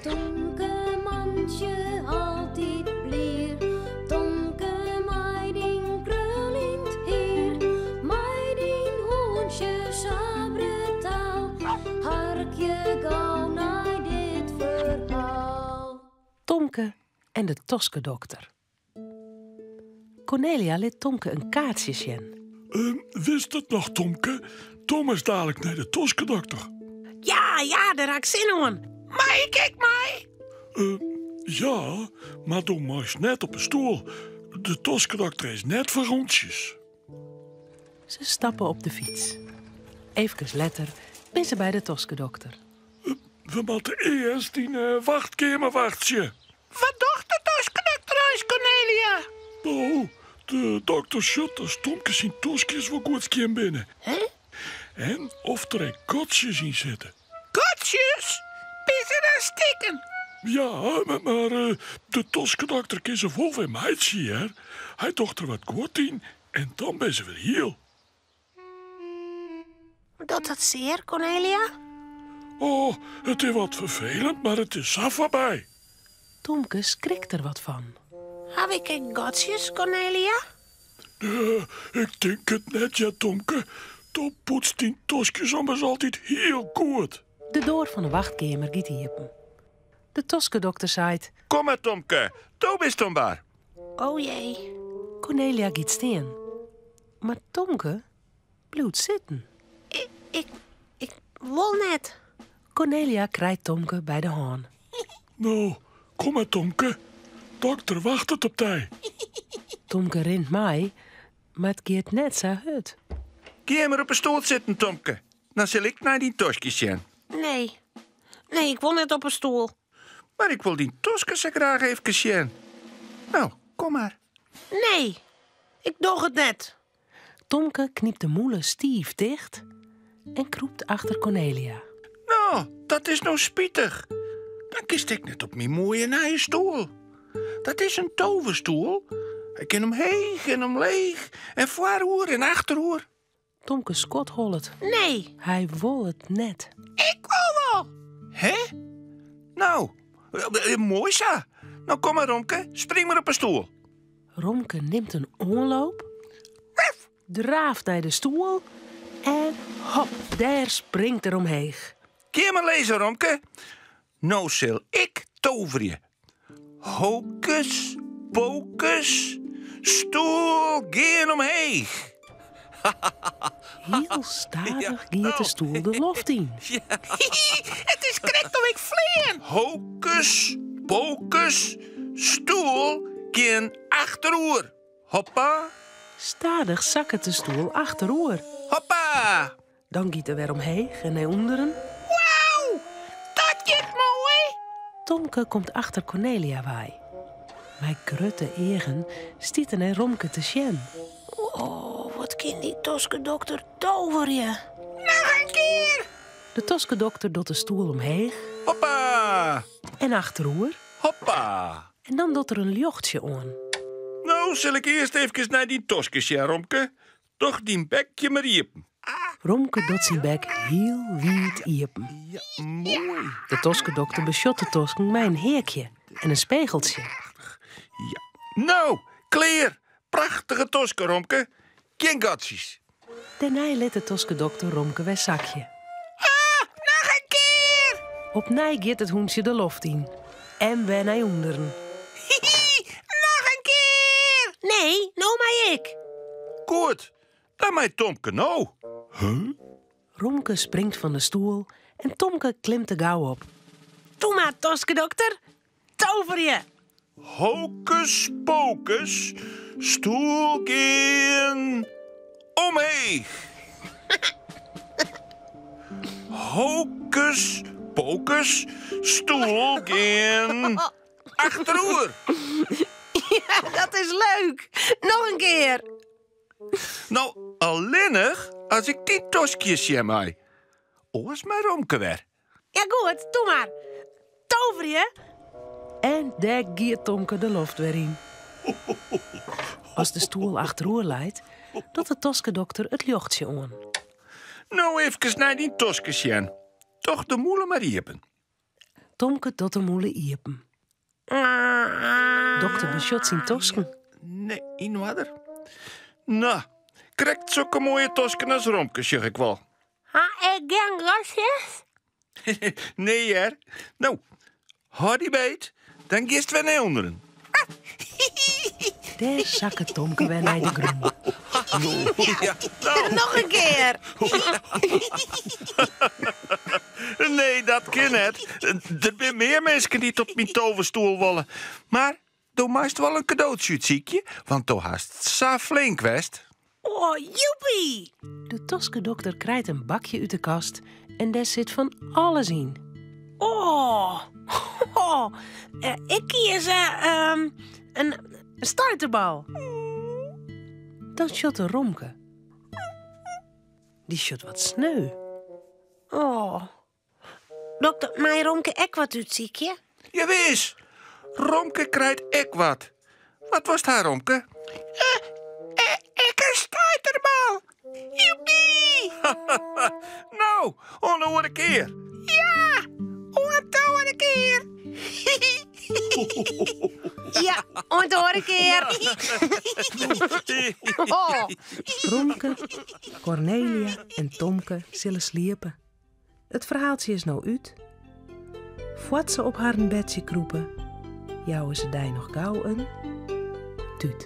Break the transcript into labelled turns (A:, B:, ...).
A: Tomke mandje altijd blier. Tomke meiding krul in het heer. Meiding hoentje sabretaal. Harkje gauw naar dit verhaal.
B: Tomke en de toskedokter. Cornelia liet Tomke een kaartje zien.
C: Wist het nog, Tomke? Tom is dadelijk naar de toskedokter.
B: Ja, daar had ik zin in. Maar kijk mij.
C: Ja, maar doe maar eens net op een stoel. De toskedokter is net voor rondjes.
B: Ze stappen op de fiets. Even later ben ze bij de toskedokter.
C: We moeten eerst die wachtkamer wachten.
D: Wat docht de toskedokter huis, Cornelia?
C: Oh, de dokter shot als Tomke zijn toskjes wel goed kan binnen.
D: Hè?
C: En of er een kotsjes in zitten.
D: Kotsjes? Piezen en stikken?
C: Ja, maar de toskedokter kan ze vol van mij zien, hè. Hij docht er wat goed in en dan ben ze weer heel.
D: Doet dat zeer, Cornelia?
C: Oh, het is wat vervelend, maar het is af voorbij.
B: Tomke schrikt er wat van.
D: Heb ik geen kotsjes, Cornelia?
C: Ik denk het net, ja, Tomke. Dan poetst die toskjes anders altijd heel goed.
B: De deur van de wachtkamer gaat open. De toskedokter zei:
E: Kom maar, Tomke. Tob is tombaar.
D: Oh jee.
B: Cornelia gaat staan. Maar Tomke blijft zitten.
D: Ik wil net.
B: Cornelia krijgt Tomke bij de haan.
C: Nou, kom maar, Tomke. Dokter wacht het op tijd.
B: Tomke rent mij, maar het gaat net zo hut.
E: Ga maar op een stoel zitten, Tomke. Dan zal ik naar die toskjes zien.
D: Nee, ik wil net op een stoel.
E: Maar ik wil die toskjes zo graag even zien. Nou, kom maar.
D: Nee, ik doe het net.
B: Tomke knipt de moelen stief dicht en kroept achter Cornelia.
E: Nou, dat is nou spietig. Dan kist ik net op mijn mooie nieuwe stoel. Dat is een toverstoel. Ik kan hem heeg en hem leeg en voorhoer en achterhoer.
B: Tomke Scott holt.
D: Nee,
B: Hij wil het net.
D: ik wil wel.
E: Hè? Nou, mooi zo. Nou, kom maar, Romke. Spring maar op een stoel.
B: Romke neemt een oorloop, draaft naar de stoel en hop, daar springt er omheen.
E: Keer maar lezen, Romke. Nou zal ik tover je. Hocus pocus, stoel geen omheen.
B: Heel stadig gaat de stoel de loft in.
D: Het is correct om ik vliegen.
E: Hocus pocus, stoel geen achteroer. Hoppa,
B: Stadig zakkert de stoel achterover.
E: hoppa.
B: Dan gaat er weer omheen en naar onderen.
D: Wauw, dat gaat mooi.
B: Tomke komt achter Cornelia waai. Mijn krutte egen stiet naar Romke te sjen.
D: Oh, wat kan die toskedokter toveren? Nog een keer.
B: De toskedokter doet de stoel omheen
E: Hoppa,
B: en achterover.
E: hoppa.
B: En dan doet er een jochtje aan.
E: Nou, zal ik eerst even naar die toskes, ja, Romke. Toch die bekje maar riepen.
B: Romke doet zijn bek heel wiet iepen.
E: Ja, mooi.
B: De toskedokter beschot de tosken met een heekje en een spiegeltje.
E: Ja. Nou, kleer. Prachtige toske, Romke. Geen gatsies.
B: Daarna let de toskedokter Romke weer zakje.
D: Nog een keer.
B: Opnij gaat het hoentje de loft in. En weer naar onderen.
D: Nog een keer. Nee, nou maar ik.
E: Goed. Dan mij Tomke nou.
B: Romke springt van de stoel en Tomke klimt er gauw op.
D: Doe maar, toskedokter. Tover je.
E: Hocus pocus, stoel geen omheen. Hocus pocus, stoel geen achteroer.
D: Ja, dat is leuk. Nog een keer.
E: Nou, alleenig als ik die toskjes zie mij. Oh, is mijn Romke weer.
D: Ja, goed. Doe maar. Tover je.
B: En daar giert Tomke de loft weer in. Als de stoel achterover leidt, doet de toskedokter het jochtje aan.
E: Nou even naar die toskes zien. Toch de moelen maar riepen.
B: Tomke tot de moele iepen. Dokter beschot zijn tosken.
E: Nee, in water. Nou, krijgt zulke mooie tosken als Romke, zeg ik wel.
D: Ha, ik gang rosjes?
E: Nee, hè? Nou, hou die beet, dan gist we naar onderen.
B: Daar zakken Tomke weer naar de groen.
E: Ja, nou.
D: Nog een keer.
E: Nee, dat kan net. Er zijn meer mensen die tot mijn toverstoel willen. Maar doe meest wel een cadeautje, zie je? Want toen haast zo flink west.
D: Oh, joepie.
B: De toskedokter krijgt een bakje uit de kast en daar zit van alles in.
D: Oh. Ik kies een
B: Starterbal. Dat shot de Romke. Die shot wat sneu.
D: Oh. Dokter, mijn Romke ek wat uit, zie je?
E: Je wees, Romke krijgt ek wat. Wat was het haar, Romke? Ik een stuiterbal. Joepie! Nou, nog een keer.
D: Ja, nog een keer. Ja, nog een keer. Oh.
B: Romke, Cornelia en Tomke zullen sliepen. Het verhaaltje is nou uit. Voort ze op haar bedje kroepen, jouwen ze daar nog gauw een tuut.